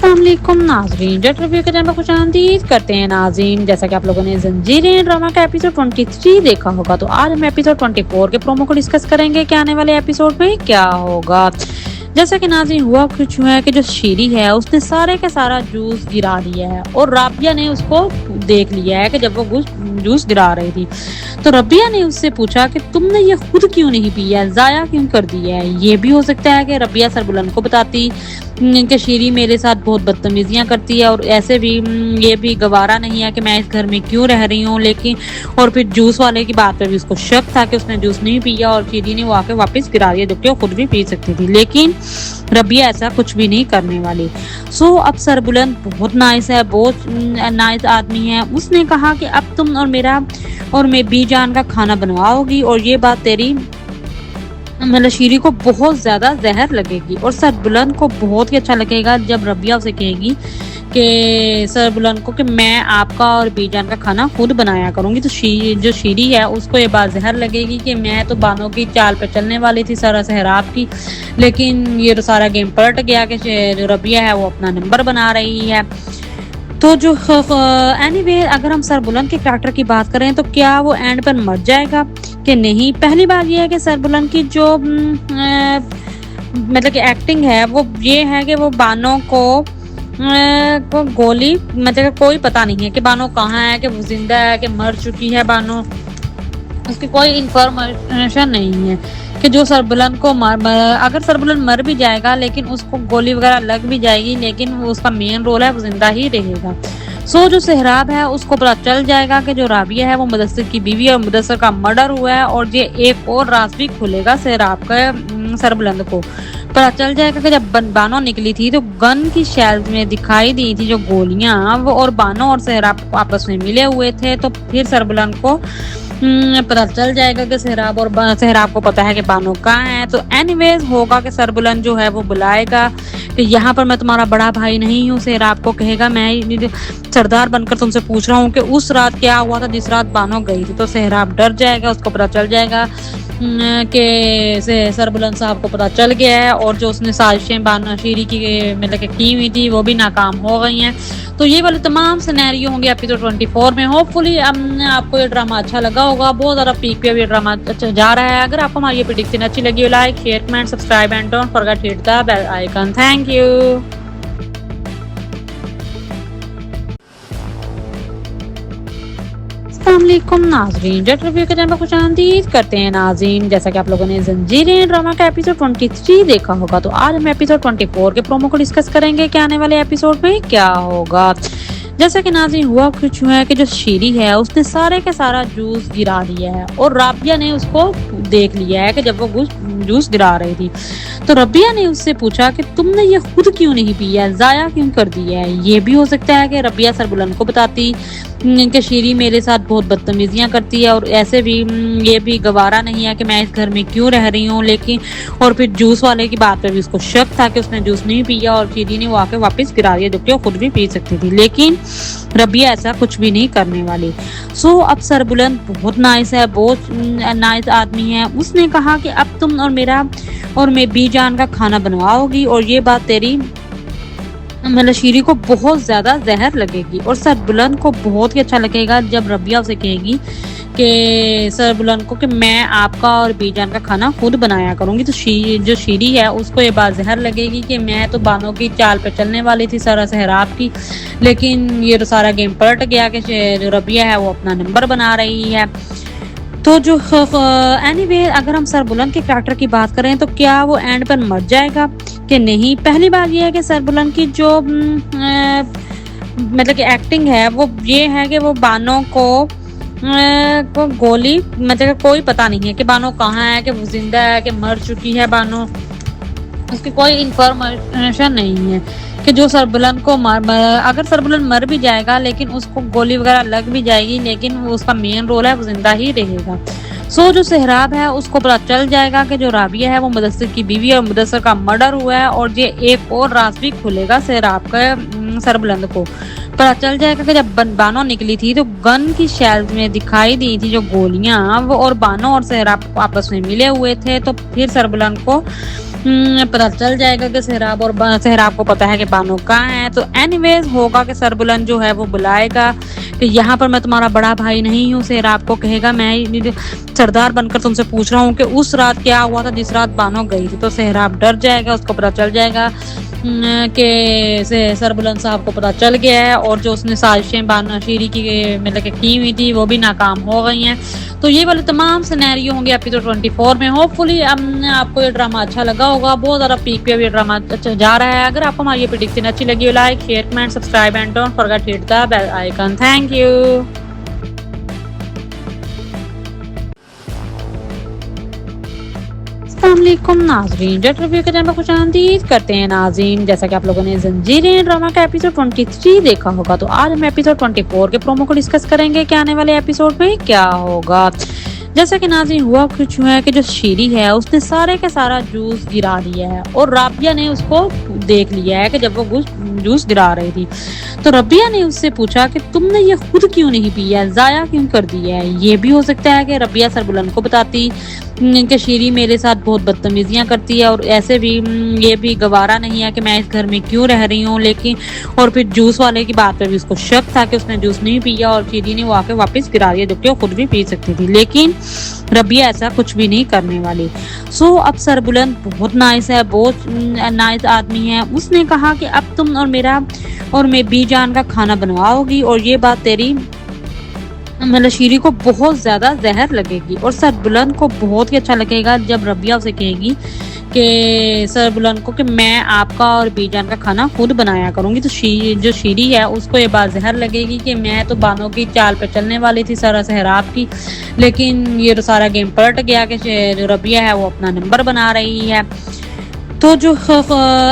अस्सलामुअलैकुम नाज़रीन, jet review के चैनल पर खुशामदीद करते हैं नाज़रीन। जैसा कि आप लोगों ने जंजीरें ड्रामा का एपिसोड 23 देखा होगा, तो आज हम एपिसोड 24 के प्रोमो को डिस्कस करेंगे कि आने वाले एपिसोड में क्या होगा। जैसा कि नाज़रीन हुआ कुछ है कि जो शीरी है उसने सारे का सारा जूस गिरा दिया है और राबिया ने उसको देख लिया है कि जब वो जूस गिरा रही थी, तो रबिया ने उससे पूछा कि तुमने ये खुद क्यों नहीं पिया, जाया क्यों कर दिया है। ये भी हो सकता है कि रबिया सरबुलन को बताती कि शीरी मेरे साथ बहुत बदतमीजियां करती है और ऐसे भी ये भी गवारा नहीं है कि मैं इस घर में क्यों रह रही हूँ। लेकिन और फिर जूस वाले की बात पर भी उसको शक था कि उसने जूस नहीं पिया और शीरी ने वो आके वापस गिरा दिया, जबकि वो खुद भी पी सकती थी। लेकिन रबिया ऐसा कुछ भी नहीं करने वाली। सो अब सरबुलन बहुत नाइस है, बहुत नाइस आदमी है। उसने कहा कि अब तुम और मैं बीजान का खाना बनवाओगी और ये बात तेरी मतलब शीरी को बहुत ज्यादा जहर लगेगी और सरबुलन को बहुत ही अच्छा लगेगा जब रबिया उसे कहेगी कि सरबुलन को कि मैं आपका और बीजान का खाना खुद बनाया करूंगी। तो जो शीरी है उसको ये बात जहर लगेगी कि मैं तो बानों की चाल पे चलने वाली थी, सारा सहराब की, लेकिन ये तो सारा गेम पलट गया कि जो रबिया है वो अपना नंबर बना रही है। तो जो एनीवे अगर हम सरबुलन के कैरेक्टर की बात करें तो क्या वो एंड पर मर जाएगा कि नहीं। पहली बात ये है कि सरबुलन की जो मतलब कि एक्टिंग है वो ये है कि वो बानों को गोली मतलब कोई पता नहीं है कि बानो कहाँ है, कि वो जिंदा है कि मर चुकी है बानो, उसकी कोई इंफॉर्मेशन नहीं है कि जो सरबुलन को अगर सरबुलन मर भी जाएगा लेकिन उसको गोली वगैरह लग भी जाएगी, लेकिन वो उसका मेन रोल है, वो जिंदा ही रहेगा। सो जो सहराब है उसको पता चल जाएगा कि जो राबिया है वो मुदस्सिर की बीवी है और मुदस्सिर का मर्डर हुआ है और ये एक और राज भी खुलेगा सहराब का सरबुलंद को पता चल जाएगा कि जब बानो निकली थी तो गन की शेल्फ में दिखाई दी थी जो गोलियां, वो और बानो और सहराब आपस में मिले हुए थे। तो फिर सरबुलंद को पता चल जाएगा कि सहराब को पता है कि बानो कहाँ है। तो एनीवेज होगा कि सरबुलन जो है वो बुलाएगा कि यहाँ पर मैं तुम्हारा बड़ा भाई नहीं हूँ। सहराब को कहेगा मैं सरदार बनकर तुमसे पूछ रहा हूँ कि उस रात क्या हुआ था जिस रात बानो गई थी। तो सहराब डर जाएगा, उसको पता चल जाएगा कि सरबुलन साहब को पता चल गया है और जो उसने साजिशें बानो शीरी की मतलब की हुई थी वो भी नाकाम हो गई हैं। तो ये वाले तमाम सिनेरियो होंगे एपिसोड 24 में। होपफुली आपको ये ड्रामा अच्छा लगा होगा, बहुत ज़्यादा पीक पे ये ड्रामा जा रहा है। अगर आपको हमारी ये प्रेडिक्शन अच्छी लगी हो, like share comment subscribe and don't forget to hit the bell icon. Thank you. अस्सलामुअलैकुम नाज़रीन, जेट रिव्यू के चैनल पर खुशामदीद करते हैं नाज़रीन। जैसा कि आप लोगों ने जंजीरें ड्रामा का एपिसोड 23 देखा होगा, तो आज हम एपिसोड 24 के प्रोमो को डिस्कस करेंगे कि आने वाले एपिसोड में क्या होगा। जैसा कि नाज़रीन हुआ कुछ है कि जो शीरी है उसने सारे का सारा जूस गिरा दिया है और राबिया ने उसको देख लिया है कि जब वो जूस गिरा रही थी, तो रबिया ने उससे पूछा कि तुमने ये खुद क्यों नहीं पिया, जाया क्यों कर दिया है। ये भी हो सकता है कि रबिया सरबुलन को बताती कि शीरी मेरे साथ बहुत बदतमीजियां करती है और ऐसे भी ये भी गवारा नहीं है कि मैं इस घर में क्यों रह रही हूँ। लेकिन और फिर जूस वाले की बात पर भी उसको शक था कि उसने जूस नहीं पिया और शीरी ने वो आके वापस गिरा दिया, जबकि वो खुद भी पी सकती थी। लेकिन रबिया ऐसा कुछ भी नहीं करने वाली। सो अब सरबुलन बहुत नाइस है, बहुत नाइस आदमी है। उसने कहा कि अब तुम और मैं बीजान का खाना बनवाओगी और ये बात तेरी मतलब शीरी को बहुत ज्यादा जहर लगेगी और सरबुलन को बहुत ही अच्छा लगेगा जब रबिया उसे कहेगी कि सरबुलन को कि मैं आपका और बीजान का खाना खुद बनाया करूंगी। तो जो शीरी है उसको ये बात जहर लगेगी कि मैं तो बानों की चाल पे चलने वाली थी, सारा सहराब की, लेकिन ये तो सारा गेम पलट गया कि जो रबिया है वो अपना नंबर बना रही है। तो जो एनीवे अगर हम सरबुलन के कैरेक्टर की बात करें तो क्या वो एंड पर मर जाएगा कि नहीं। पहली बात ये है कि सरबुलन की जो मतलब कि एक्टिंग है वो ये है कि वो बानों को गोली मतलब कोई पता नहीं है कि बानो कहाँ है, कि वो जिंदा है कि मर चुकी है बानो, उसकी कोई इंफॉर्मेशन नहीं है कि जो सरबुलन को अगर सरबुलन मर भी जाएगा लेकिन उसको गोली वगैरह लग भी जाएगी, लेकिन वो उसका मेन रोल है, वो जिंदा ही रहेगा। सो जो सहराब है उसको पता चल जाएगा कि जो राबिया है वो मुदस्सिर की बीवी है और मुदस्सिर का मर्डर हुआ है और ये एक और राज भी खुलेगा सहराब का सरबुलंद को पता चल जाएगा कि जब बानो निकली थी तो गन की शेल्फ में दिखाई दी थी जो गोलियां, वो और बानो और सहराब आपस में मिले हुए थे। तो फिर सरबुलन को पता चल जाएगा कि सेहराब को पता है कि बानो कहाँ है। तो एनीवेज होगा कि सरबुलंद जो है वो बुलाएगा कि यहाँ पर मैं तुम्हारा बड़ा भाई नहीं हूँ। सेहराब को कहेगा मैं सरदार बनकर तुमसे पूछ रहा हूँ कि उस रात क्या हुआ था जिस रात बानो गई थी। तो सेहराब डर जाएगा, उसको पता चल जाएगा कि सरबुलंद साहब को पता चल गया है और जो उसने साजिशें बानाशीरी की मतलब की हुई थी वो भी नाकाम हो गई हैं। तो ये वाले तमाम सिनेरियो होंगे एपिसोड 24 में। होपफुली आपको ये ड्रामा अच्छा लगा होगा। बहुत ज़्यादा पीक पे ये ड्रामा अच्छा जा रहा है। अगर आपको हमारी ये प्रेडिक्शन अच्छी लगी हो, like share comment subscribe and don't forget hit the bell icon. Thank you. अस्सलामुअलैकुम नाजरीन, जेट रिव्यू के चैनल पर खुशामदीद करते हैं नाजरीन। जैसा कि आप लोगों ने जंजीरें ड्रामा का एपिसोड 23 देखा होगा, तो आज हम एपिसोड 24 के प्रोमो को डिस्कस करेंगे कि आने वाले एपिसोड में क्या होगा। जैसा कि नाज़रीन हुआ कुछ है कि जो शीरी है उसने सारे का सारा जूस गिरा दिया है और राबिया ने उसको देख लिया है कि जब वो जूस गिरा रही थी। तो रबिया ने उससे पूछा कि तुमने ये खुद क्यों नहीं पिया, जाया क्यों कर दिया है। ये भी हो सकता है कि रबिया सरबुलंद को बताती कि शीरी मेरे साथ बहुत बदतमीजियां करती है और ऐसे भी ये भी गवारा नहीं है कि मैं इस घर में क्यों रह रही हूँ। लेकिन और फिर जूस वाले की बात पर भी उसको शक था कि उसने जूस नहीं पिया और शीरी ने वो आके वापस गिरा दिया, जबकि वो खुद भी पी सकती थी। लेकिन रबिया ऐसा कुछ भी नहीं करने वाली। सो अब सरबुलंद बहुत नाइस है, बहुत नाइस आदमी है। उसने कहा कि अब तुम और मैं बीजान का खाना बनवाओगी और ये बात तेरी मतलब शीरी को बहुत ज्यादा जहर लगेगी और सरबुलंद को बहुत ही अच्छा लगेगा जब रबिया उसे कहेगी कि सरबुलंद को कि मैं आपका और बीजान का खाना खुद बनाया करूंगी। तो जो शीरी है उसको ये बात जहर लगेगी कि मैं तो बानों की चाल पे चलने वाली थी सारा सेहराब की, लेकिन ये तो सारा गेम पलट गया कि जो रबिया है वो अपना नंबर बना रही है। तो जो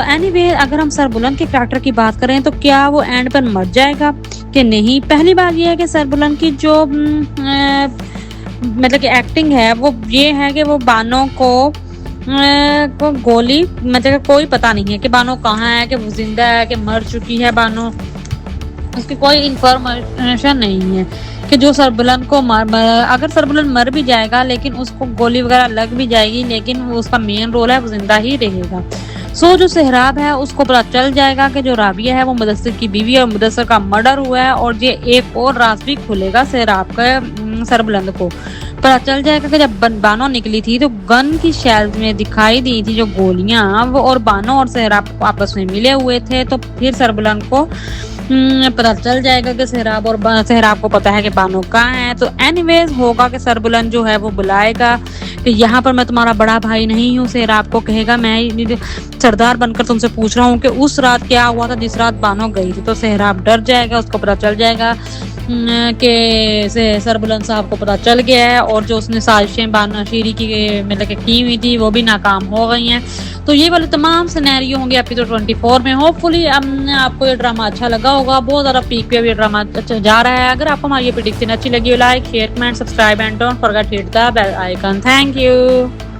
एनीवे अगर हम सरबुलंद के कैरेक्टर की बात करें तो क्या वो एंड पर मर जाएगा कि नहीं। पहली बात ये है कि सरबुलंद की जो मतलब कि एक्टिंग है वो ये है कि वो बानों को गोली मतलब कोई पता नहीं है कि बानो कहाँ है, कि वो जिंदा है कि मर चुकी है बानो, उसकी कोई इंफॉर्मेशन नहीं है कि जो सरबुलंद को अगर सरबुलंद मर भी जाएगा लेकिन उसको गोली वगैरह लग भी जाएगी, लेकिन वो उसका मेन रोल है वो जिंदा ही रहेगा। सो जो सेहराब है उसको पता चल जाएगा कि जो राबिया है वो मुदस्सिर की बीवी है और मुदस्सिर का मर्डर हुआ है और ये एक और राज भी खुलेगा सेहराब का सरबुलंद को पता चल जाएगा कि जब बानो निकली थी तो गन की शेल्फ में दिखाई दी थी जो गोलियां वो और बानो और सेहराब आपस में मिले हुए थे। तो फिर सरबुलंद को पता चल जाएगा कि सेहराब को पता है कि बानो कहाँ है। तो एनीवेज होगा कि सरबुलंद जो है वो बुलाएगा कि यहाँ पर मैं तुम्हारा बड़ा भाई नहीं हूँ। सेहराब को कहेगा मैं सरदार बनकर तुमसे पूछ रहा हूँ कि उस रात क्या हुआ था जिस रात बानो गई थी। तो सेहराब डर जाएगा, उसको पता चल जाएगा कि सरबुलंद साहब को पता चल गया है और जो उसने साजिशें बानाशीरी की मतलब की हुई थी वो भी नाकाम हो गई हैं। तो ये वाले तमाम सिनेरियो होंगे एपिसोड 24 में। होपफुली आपको ये ड्रामा अच्छा लगा होगा। बहुत ज़्यादा पीक पे ये ड्रामा अच्छा जा रहा है। अगर आपको हमारी ये प्रेडिक्शन अच्छी लगी हो, like share comment subscribe and don't forget hit the bell icon. Thank you.